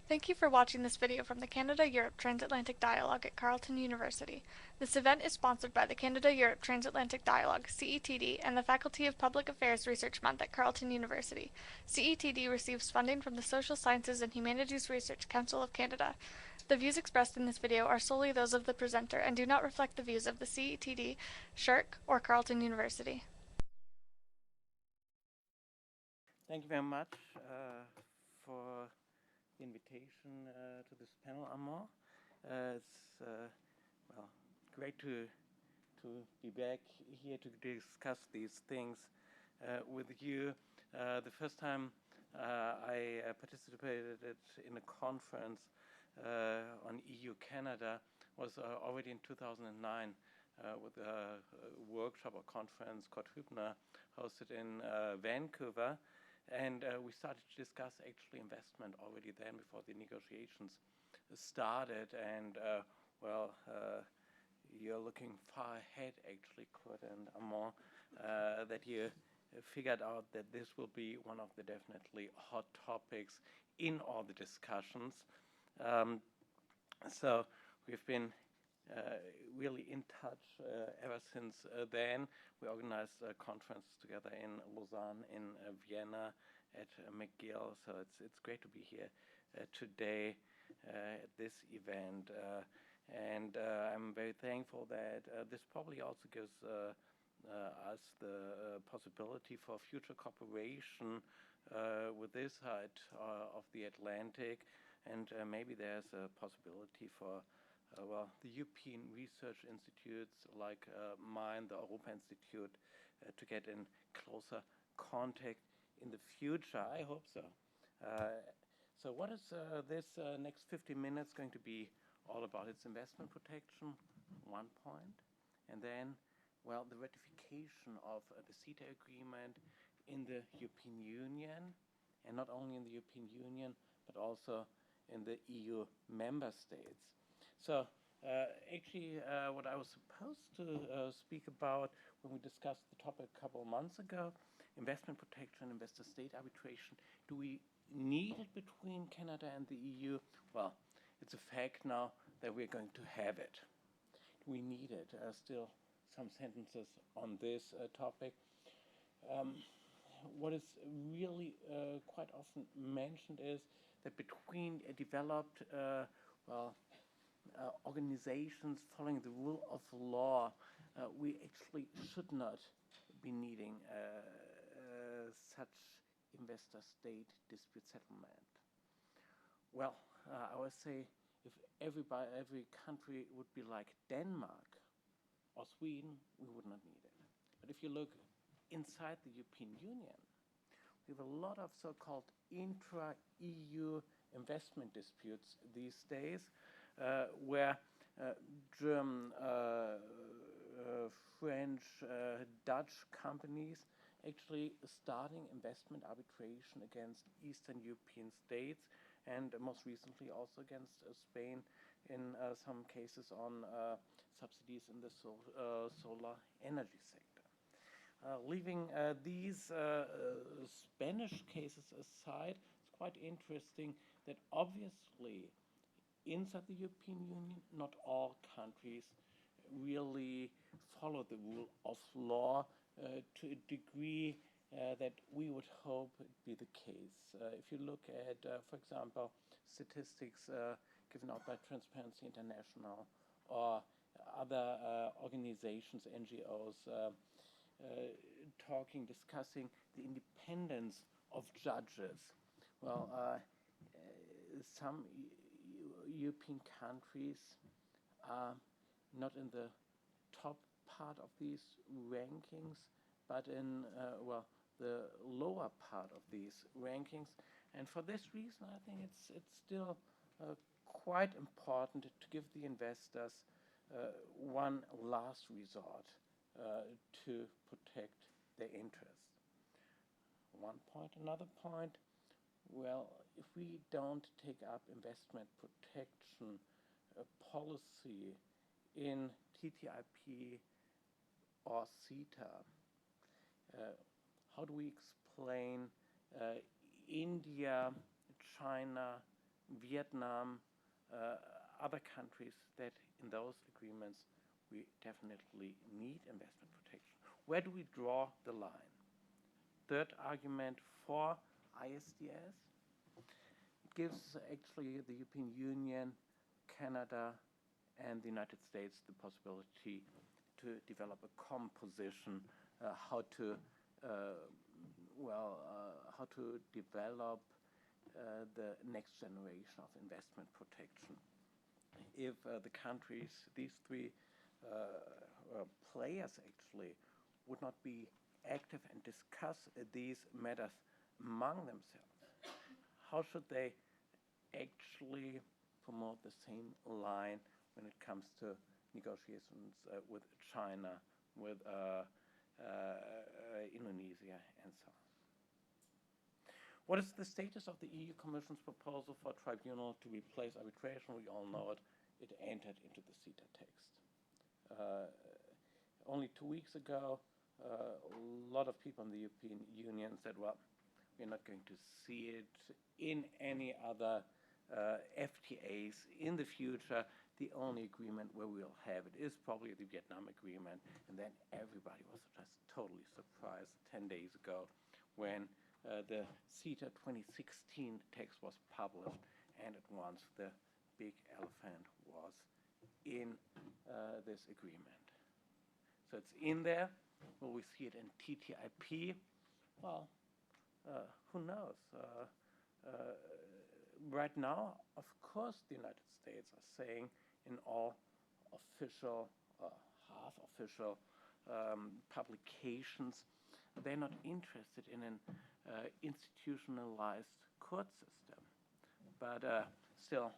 Thank you for watching this video from the Canada-Europe Transatlantic Dialogue at Carleton University. This event is sponsored by the Canada-Europe Transatlantic Dialogue, CETD, and the Faculty of Public Affairs Research Month at Carleton University. CETD receives funding from the Social Sciences and Humanities Research Council of Canada. The views expressed in this video are solely those of the presenter and do not reflect the views of the CETD, SSHRC, or Carleton University. Thank you very much for the invitation to this panel, Armand. It's great to be back here to discuss these things with you. The first time I participated in a conference on EU-Canada was already in 2009 with a workshop or conference called Hübner, hosted in Vancouver. And we started to discuss actually investment already then before the negotiations started. And you're looking far ahead actually, Kurt and Armand, that you figured out that this will be one of the definitely hot topics in all the discussions. So we've been really in touch ever since then. We organized conferences together in Lausanne, in Vienna, at McGill. So it's great to be here today at this event. And I'm very thankful that this probably also gives us the possibility for future cooperation with this side of the Atlantic. And maybe there's a possibility for the European research institutes like mine, the Europa-Institut, to get in closer contact in the future. I hope so. So what is this next 50 minutes going to be all about? It's investment protection, one point, and then, the ratification of the CETA agreement in the European Union, and not only in the European Union, but also in the EU member states. So what I was supposed to speak about when we discussed the topic a couple of months ago, investment protection, investor-state arbitration, do we need it between Canada and the EU? Well, it's a fact now that we're going to have it. Do we need it? Still some sentences on this topic. What is really quite often mentioned is that between developed organizations following the rule of law, we actually should not be needing such investor-state dispute settlement. Well, I would say if every country would be like Denmark or Sweden, we would not need it. But if you look inside the European Union, we have a lot of so-called intra-EU investment disputes these days, where German, French, Dutch companies actually starting investment arbitration against Eastern European states, and most recently also against Spain in some cases on subsidies in the solar energy sector. Leaving these Spanish cases aside, it's quite interesting that obviously inside the European Union, not all countries really follow the rule of law to a degree that we would hope would be the case. If you look at, for example, statistics given out by Transparency International or other organizations, NGOs, discussing the independence of judges. Well, some European countries are not in the top part of these rankings, but in the lower part of these rankings. And for this reason, I think it's still quite important to give the investors one last resort to protect their interests. One point. Another point, if we don't take up investment protection policy in TTIP or CETA, how do we explain India, China, Vietnam, other countries that in those agreements we definitely need investment protection. Where do we draw the line? Third argument for ISDS gives actually the European Union, Canada, and the United States the possibility to develop a common position how to develop the next generation of investment protection. If the countries, these three players actually, would not be active and discuss these matters among themselves, how should they actually promote the same line when it comes to negotiations with China, with Indonesia, and so on? What is the status of the EU Commission's proposal for a tribunal to replace arbitration? We all know it. It entered into the CETA text. Only 2 weeks ago, a lot of people in the European Union said, well, we're not going to see it in any other FTAs in the future. The only agreement where we'll have it is probably the Vietnam agreement. And then everybody was just totally surprised 10 days ago when the CETA 2016 text was published, and at once the big elephant was in this agreement. So it's in there. Will we see it in TTIP? Well, who knows? Right now, of course, the United States are saying in all official, half-official publications, they're not interested in an institutionalized court system. But still,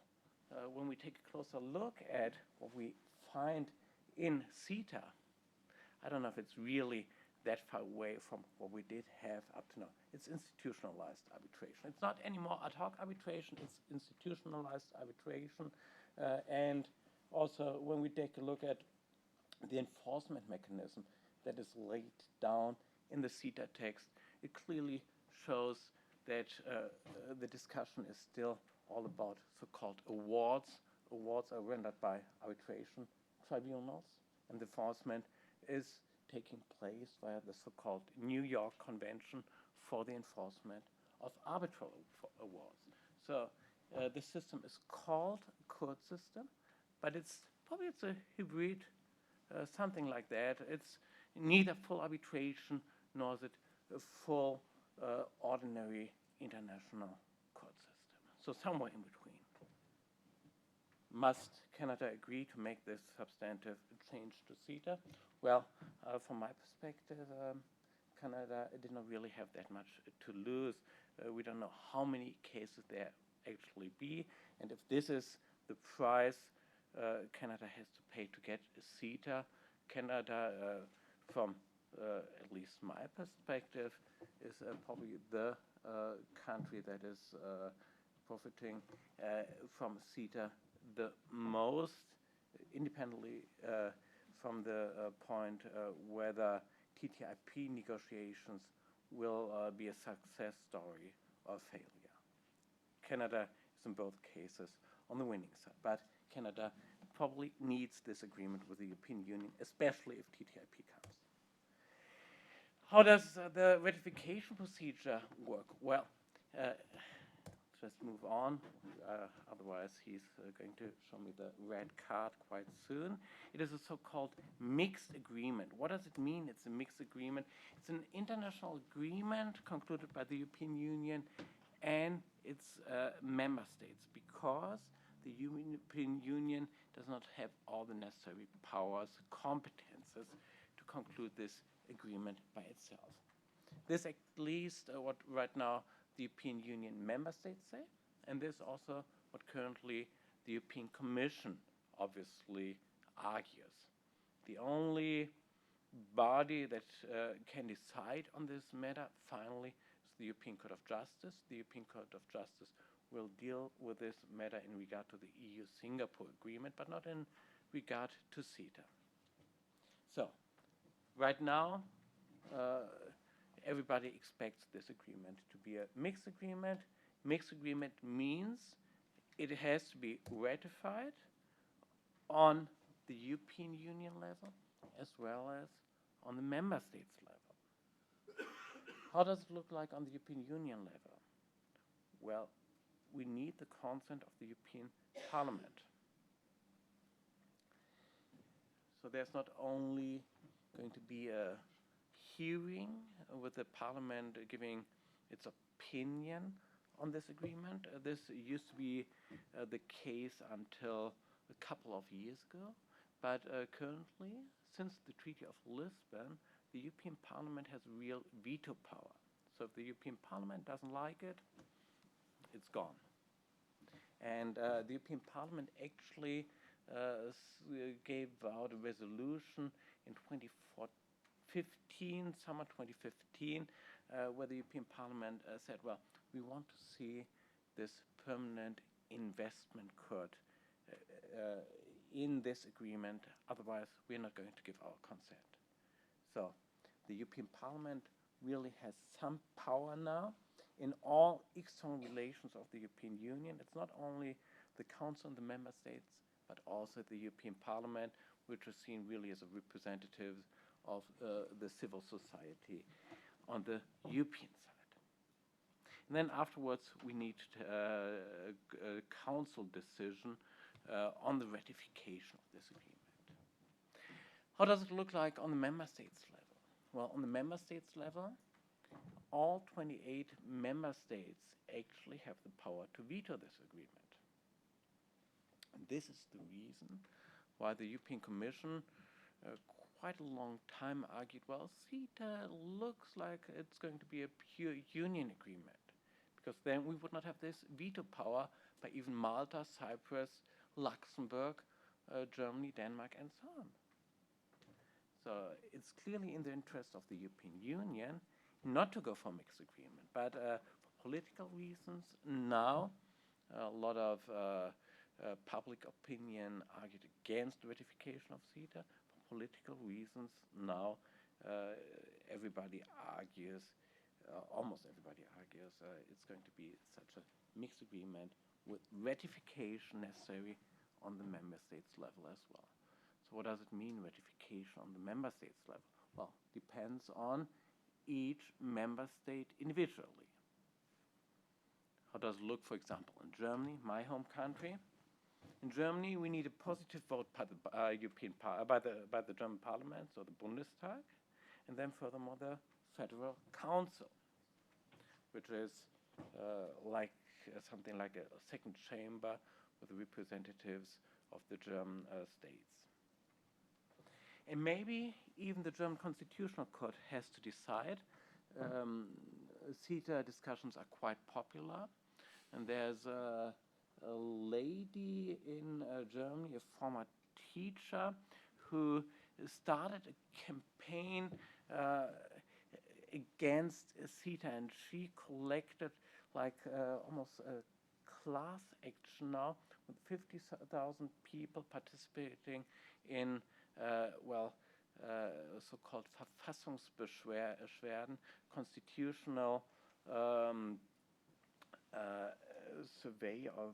when we take a closer look at what we find in CETA, I don't know if it's really that far away from what we did have up to now. It's institutionalized arbitration. It's not anymore ad hoc arbitration, it's institutionalized arbitration. And also, when we take a look at the enforcement mechanism that is laid down in the CETA text, it clearly shows that the discussion is still all about so-called awards. Awards are rendered by arbitration tribunals, and the enforcement is taking place via the so-called New York Convention for the enforcement of arbitral awards. So the system is called a court system, but it's a hybrid, something like that. It's neither full arbitration nor is it a full ordinary international court system. So somewhere in between. Must Canada agree to make this substantive change to CETA? Well, from my perspective, Canada did not really have that much to lose. We don't know how many cases there actually be, and if this is the price Canada has to pay to get CETA, Canada, from at least my perspective, is probably the country that is profiting from CETA the most, independently from the point whether TTIP negotiations will be a success story or failure. Canada is in both cases on the winning side, but Canada probably needs this agreement with the European Union, especially if TTIP comes. How does the ratification procedure work? Well, just move on, otherwise he's going to show me the red card quite soon. It is a so-called mixed agreement. What does it mean? It's a mixed agreement. It's an international agreement concluded by the European Union and its member states, because the European Union does not have all the necessary powers, competences to conclude this agreement by itself. This at least what right now the European Union member states say, and this is also what currently the European Commission obviously argues. The only body that can decide on this matter finally is the European Court of Justice. The European Court of Justice will deal with this matter in regard to the EU-Singapore agreement, but not in regard to CETA. So, right now, everybody expects this agreement to be a mixed agreement. Mixed agreement means it has to be ratified on the European Union level as well as on the member states level. How does it look like on the European Union level? Well, we need the consent of the European Parliament. So there's not only going to be a hearing with the Parliament giving its opinion on this agreement. This used to be the case until a couple of years ago, but currently, since the Treaty of Lisbon, the European Parliament has real veto power. So if the European Parliament doesn't like it, it's gone. And the European Parliament actually gave out a resolution in 2015, summer 2015, where the European Parliament said, well, we want to see this permanent investment court in this agreement, otherwise we're not going to give our consent. So the European Parliament really has some power now in all external relations of the European Union. It's not only the Council and the Member States, but also the European Parliament, which is seen really as a representative of the civil society on the European side. And then afterwards, we need a Council decision on the ratification of this agreement. How does it look like on the Member States level? Well, on the Member States level, all 28 Member States actually have the power to veto this agreement. And this is the reason why the European Commission quite a long time argued, well, CETA looks like it's going to be a pure union agreement, because then we would not have this veto power by even Malta, Cyprus, Luxembourg, Germany, Denmark, and so on. So it's clearly in the interest of the European Union not to go for a mixed agreement, but for political reasons now a lot of public opinion argued against the ratification of CETA. For political reasons now everybody argues, almost everybody argues, it's going to be such a mixed agreement with ratification necessary on the member states level as well. So what does it mean, ratification on the member states level? Well, depends on each member state individually. How does it look, for example, in Germany, my home country? In Germany, we need a positive vote by the by the German Parliament, so the Bundestag, and then furthermore the Federal Council, which is something like a second chamber with the representatives of the German states. And maybe even the German Constitutional Court has to decide. CETA discussions are quite popular, and there's a lady in Germany, a former teacher, who started a campaign against CETA, and she collected almost a class action now with 50,000 people participating in so-called Verfassungsbeschwerden, constitutional survey of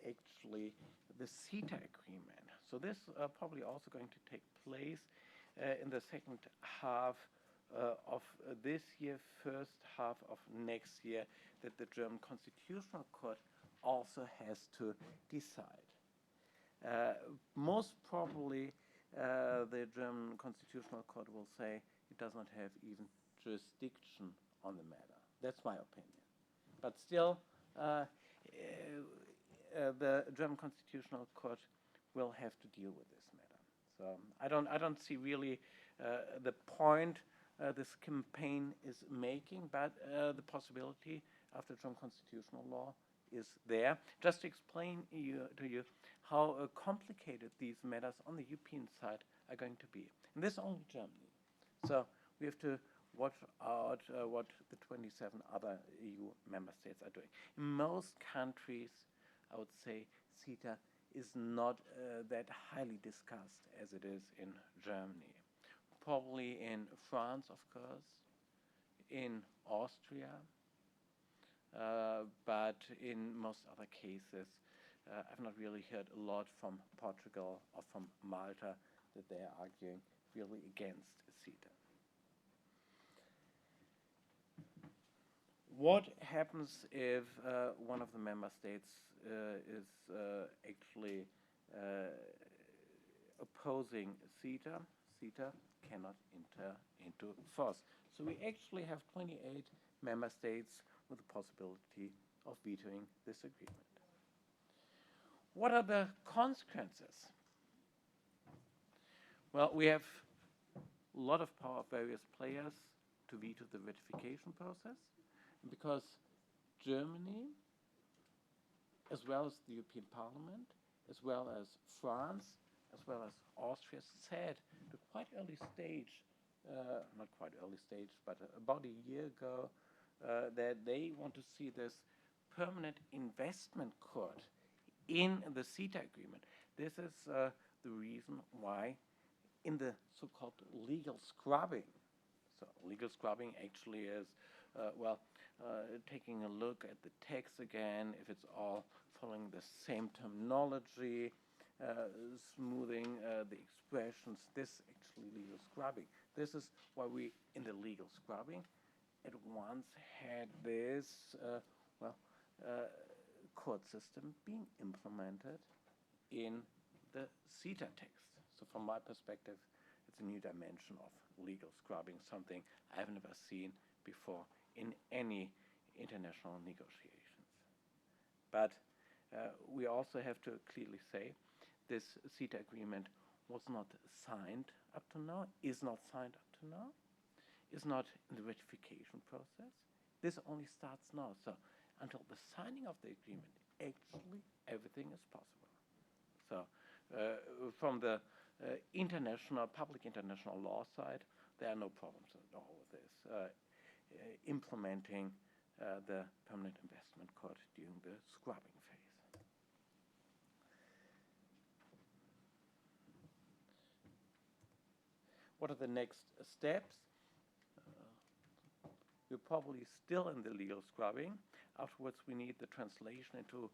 actually the CETA agreement. So this probably also going to take place in the second half of this year, first half of next year, that the German Constitutional Court also has to decide. Most probably the German Constitutional Court will say it does not have even jurisdiction on the matter. That's my opinion. But still, the German Constitutional Court will have to deal with this matter. So I don't see really the point this campaign is making, but the possibility after German constitutional law is there. Just to explain to you how complicated these matters on the European side are going to be. And this is only Germany. So we have to watch out what the 27 other EU member states are doing. In most countries, I would say CETA is not that highly discussed as it is in Germany. Probably in France, of course, in Austria, but in most other cases, I've not really heard a lot from Portugal or from Malta that they are arguing really against CETA. What happens if one of the member states is actually opposing CETA? CETA cannot enter into force. So we actually have 28 member states with the possibility of vetoing this agreement. What are the consequences? Well, we have a lot of power of various players to veto the ratification process, because Germany, as well as the European Parliament, as well as France, as well as Austria, said at a quite early stage, not quite early stage, but about a year ago, that they want to see this permanent investment court in the CETA agreement. This is the reason why in the so-called legal scrubbing, so legal scrubbing actually is, taking a look at the text again, if it's all following the same terminology, smoothing the expressions, this actually legal scrubbing. This is why we, in the legal scrubbing, at once had this, court system being implemented in the CETA text. So from my perspective, it's a new dimension of legal scrubbing, something I've never seen before in any international negotiations. But we also have to clearly say this CETA agreement was not signed up to now, is not signed up to now, is not in the ratification process. This only starts now. So until the signing of the agreement, actually everything is possible. So from the public international law side, there are no problems at all with this. Implementing the permanent investment court during the scrubbing phase. What are the next steps? We're probably still in the legal scrubbing. Afterwards, we need the translation into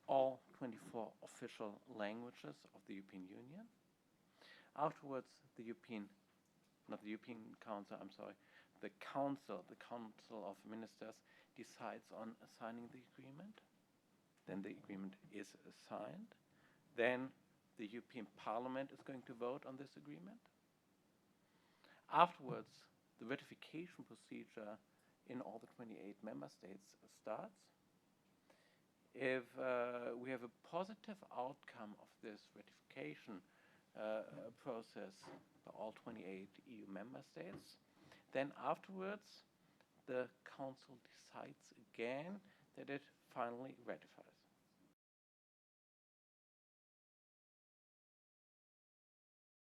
all 24 official languages of the European Union. Afterwards, the Council of Ministers decides on signing the agreement. Then the agreement is signed. Then the European Parliament is going to vote on this agreement. Afterwards, the ratification procedure in all the 28 member states starts. If we have a positive outcome of this ratification process by all 28 EU member states, then afterwards the Council decides again that it finally ratifies.